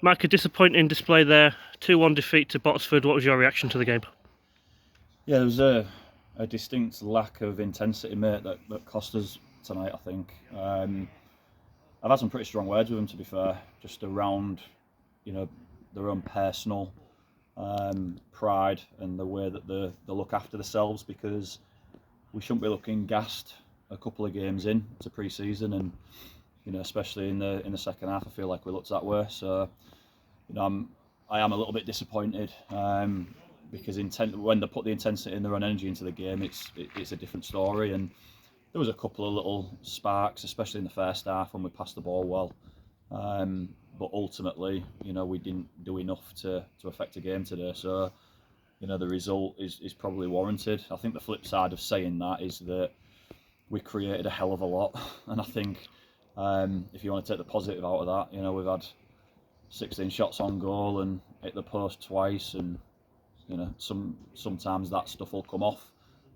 Mike, a disappointing display there. 2-1 defeat to Bottesford. What was your reaction to the game? Yeah, there was a distinct lack of intensity, mate, that cost us tonight, I think. I've had some pretty strong words with them, to be fair, just around, their own personal pride and the way that they look after themselves, because we shouldn't be looking gassed a couple of games in to pre-season, and especially in the second half, I feel like we looked that way. So, I am a little bit disappointed because when they put the intensity and their own energy into the game, it's a different story. And there was a couple of little sparks, especially in the first half when we passed the ball well. But ultimately, we didn't do enough to affect the game today. So, the result is probably warranted. I think the flip side of saying that is that we created a hell of a lot. And I think if you want to take the positive out of that, we've had 16 shots on goal and hit the post twice, and sometimes that stuff will come off,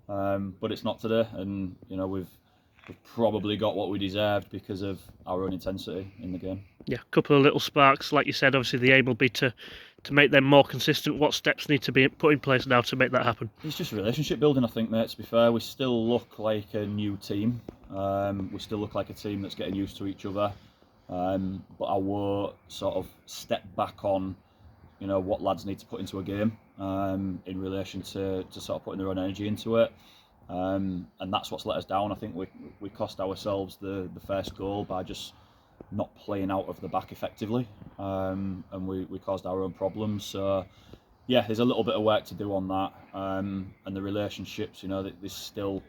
but it's not today. And we've probably got what we deserved because of our own intensity in the game. Yeah, a couple of little sparks, like you said. Obviously, the aim will be to make them more consistent. What steps need to be put in place now to make that happen? It's just relationship building, I think, mate. To be fair, we still look like a new team. We still look like a team that's getting used to each other. But I will sort of step back on, what lads need to put into a game in relation to sort of putting their own energy into it. And that's what's let us down. I think we cost ourselves the first goal by just not playing out of the back effectively, and we caused our own problems. So yeah, there's a little bit of work to do on that, and the relationships. There's still,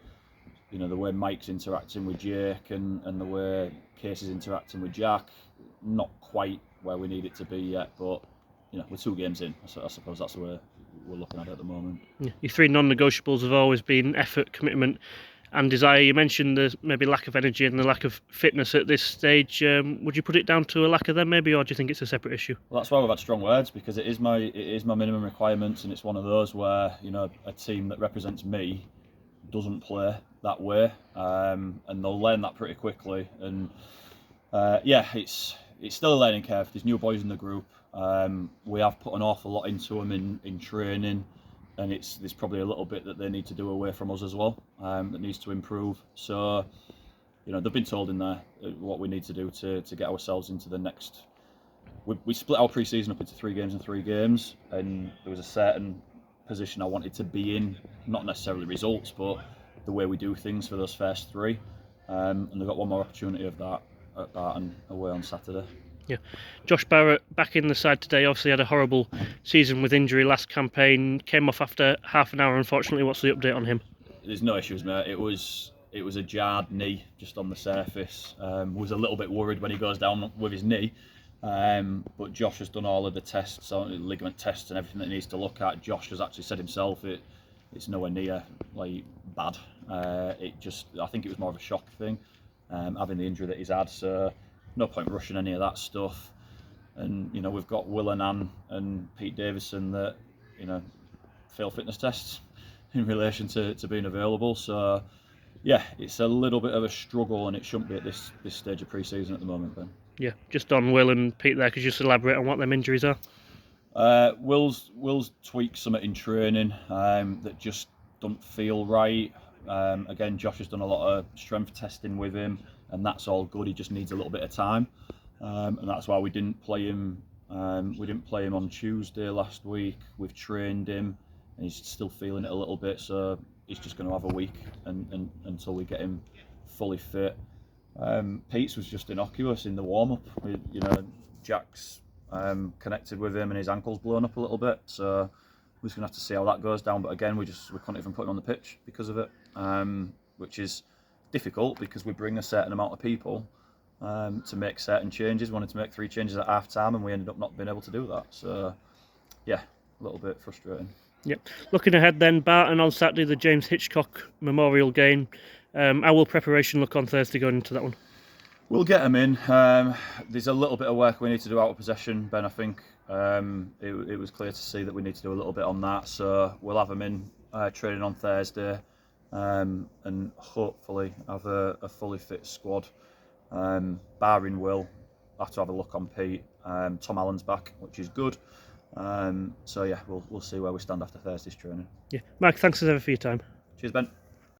the way Mike's interacting with Jake and the way Case is interacting with Jack, not quite where we need it to be yet, but we're 2 games in. I suppose that's the way we're looking at it at the moment. Yeah. Your 3 non-negotiables have always been effort, commitment and desire. You mentioned the maybe lack of energy and the lack of fitness at this stage. Would you put it down to a lack of them maybe, or do you think it's a separate issue? Well, that's why we've had strong words, because it is my minimum requirements, and it's one of those where a team that represents me doesn't play that way, and they'll learn that pretty quickly. And it's still a learning curve. There's new boys in the group. We have put an awful lot into them in training, and there's probably a little bit that they need to do away from us as well, that needs to improve. So they've been told in there what we need to do to get ourselves into the next. We split our pre-season up into 3 games and 3 games, and there was a certain position I wanted to be in, not necessarily results, but the way we do things for those first 3, and they've got one more opportunity of that at Barton away on Saturday. Yeah, Josh Barrett back in the side today. Obviously had a horrible season with injury last campaign. Came off after half an hour, unfortunately. What's the update on him? There's no issues, mate. It was a jarred knee just on the surface. Was a little bit worried when he goes down with his knee, but Josh has done all of the tests, ligament tests and everything that he needs to look at. Josh has actually said himself it's nowhere near like bad. I think it was more of a shock thing, having the injury that he's had. So no point rushing any of that stuff. And we've got Will and Ann and Pete Davison that fail fitness tests in relation to being available. So yeah, it's a little bit of a struggle, and it shouldn't be at this stage of pre-season at the moment, Ben. Yeah, just on Will and Pete there, could you just elaborate on what them injuries are? Will's tweaked something in training that just don't feel right. Again, Josh has done a lot of strength testing with him, and that's all good. He just needs a little bit of time, and that's why we didn't play him. We didn't play him on Tuesday last week. We've trained him, and he's still feeling it a little bit. So he's just going to have a week and until we get him fully fit. Pete's was just innocuous in the warm-up. Jack's connected with him, and his ankle's blown up a little bit. So we're just going to have to see how that goes down. But again, we couldn't even put him on the pitch because of it, which is difficult because we bring a certain amount of people to make certain changes. We wanted to make 3 changes at half time, and we ended up not being able to do that. So yeah, a little bit frustrating. Yep. Looking ahead then, Barton on Saturday, the James Hitchcock Memorial game. How will preparation look on Thursday going into that one? We'll get them in. There's a little bit of work we need to do out of possession, Ben. I think it was clear to see that we need to do a little bit on that. So we'll have them in training on Thursday, and hopefully have a fully fit squad. Barring Will, have to have a look on Pete. Tom Allen's back, which is good. So yeah, we'll see where we stand after Thursday's training. Yeah, Mike, thanks as ever for your time. Cheers, Ben.